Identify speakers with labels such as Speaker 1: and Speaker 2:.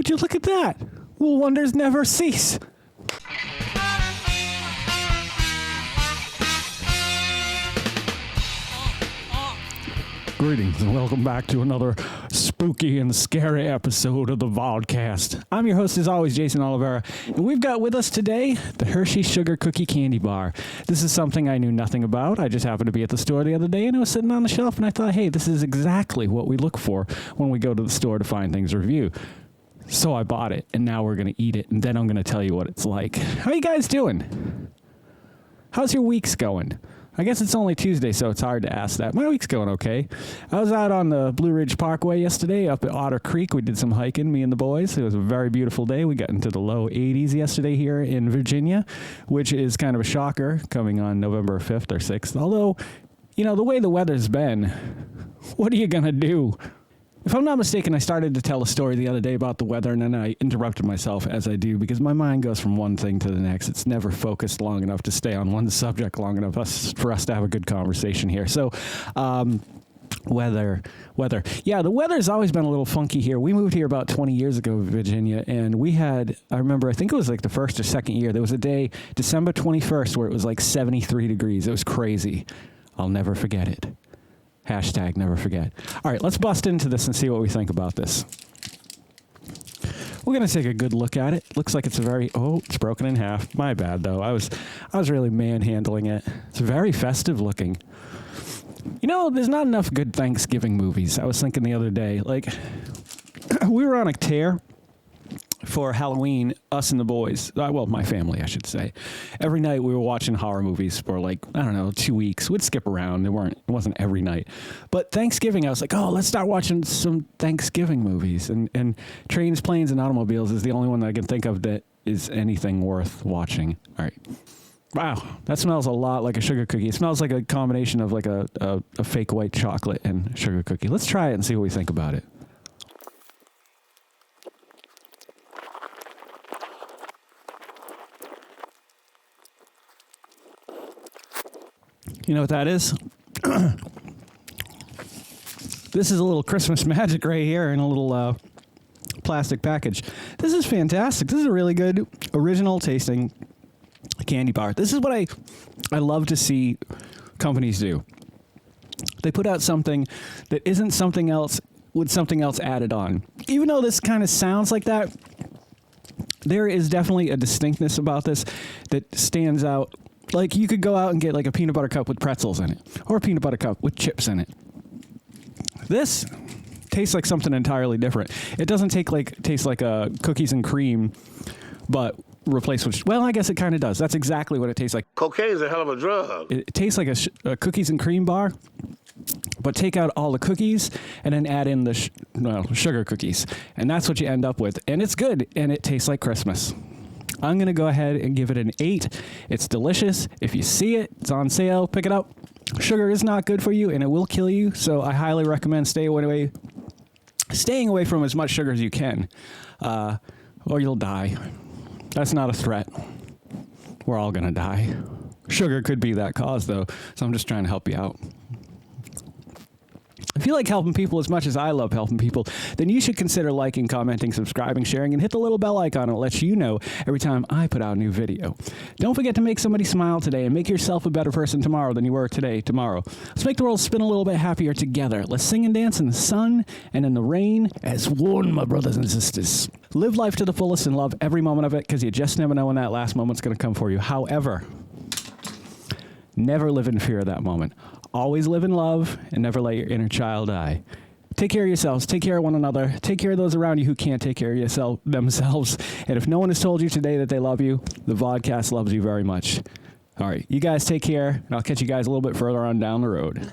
Speaker 1: would you look at that? Will wonders never cease? Greetings and welcome back to another spooky and scary episode of the Vodkast. I'm your host as always, Jason Oliveira, and we've got with us today the Hershey Sugar Cookie Candy Bar. This is something I knew nothing about. I just happened to be at the store the other day and it was sitting on the shelf and I thought, hey, this is exactly what we look for when we go to the store to find things to review. So I bought it and now we're going to eat it and then I'm going to tell you what it's like. How you guys doing? How's your weeks going? I guess it's only Tuesday, so it's hard to ask that. My week's going okay. I was out on the Blue Ridge Parkway yesterday up at Otter Creek. We did some hiking, me and the boys. It was a very beautiful day. We got into the low 80s yesterday here in Virginia, which is kind of a shocker coming on November 5th or 6th. Although, you know, the way the weather's been, what are you going to do? If I'm not mistaken, I started to tell a story the other day about the weather, and then I interrupted myself as I do, because my mind goes from one thing to the next. It's never focused long enough to stay on one subject long enough for us to have a good conversation here. So, weather. Yeah, the weather's always been a little funky here. We moved here about 20 years ago in Virginia, and we had, I think it was like the first or second year, there was a day, December 21st, where it was like 73 degrees. It was crazy. I'll never forget it. Hashtag never forget. All right, let's bust into this and see what we think about this. We're going to take a good look at it. Looks like it's it's broken in half. My bad, though. I was really manhandling it. It's very festive looking. You know, there's not enough good Thanksgiving movies. I was thinking the other day, like, we were on a tear for Halloween, us and the boys, well, my family, I should say. Every night we were watching horror movies for 2 weeks. We'd skip around. It wasn't every night. But Thanksgiving, I was like, let's start watching some Thanksgiving movies. And Trains, Planes, and Automobiles is the only one that I can think of that is anything worth watching. All right. Wow, that smells a lot like a sugar cookie. It smells like a combination of like a fake white chocolate and sugar cookie. Let's try it and see what we think about it. You know what that is? This is a little Christmas magic right here in a little plastic package. This is fantastic. This is a really good, original tasting candy bar. This is what I love to see companies do. They put out something that isn't something else with something else added on. Even though this kind of sounds like that, there is definitely a distinctness about this that stands out. Like, you could go out and get, like, a peanut butter cup with pretzels in it, or a peanut butter cup with chips in it. This tastes like something entirely different. It doesn't taste like cookies and cream, but replaced with, well, I guess it kind of does. That's exactly what it tastes like.
Speaker 2: Cocaine's a hell of a drug.
Speaker 1: It tastes like a cookies and cream bar, but take out all the cookies and then add in the sugar cookies. And that's what you end up with. And it's good, and it tastes like Christmas. I'm going to go ahead and give it an 8. It's delicious. If you see it, it's on sale. Pick it up. Sugar is not good for you, and it will kill you, so I highly recommend staying away from as much sugar as you can, or you'll die. That's not a threat. We're all going to die. Sugar could be that cause, though, so I'm just trying to help you out. If you like helping people as much as I love helping people, then you should consider liking, commenting, subscribing, sharing, and hit the little bell icon. It lets you know every time I put out a new video. Don't forget to make somebody smile today and make yourself a better person tomorrow than you were tomorrow. Let's make the world spin a little bit happier together. Let's sing and dance in the sun and in the rain as one, my brothers and sisters. Live life to the fullest and love every moment of it, because you just never know when that last moment's going to come for you. However, never live in fear of that moment. Always live in love and never let your inner child die. Take care of yourselves. Take care of one another. Take care of those around you who can't take care of themselves. And if no one has told you today that they love you, the Vodcast loves you very much. All right, you guys take care, and I'll catch you guys a little bit further on down the road.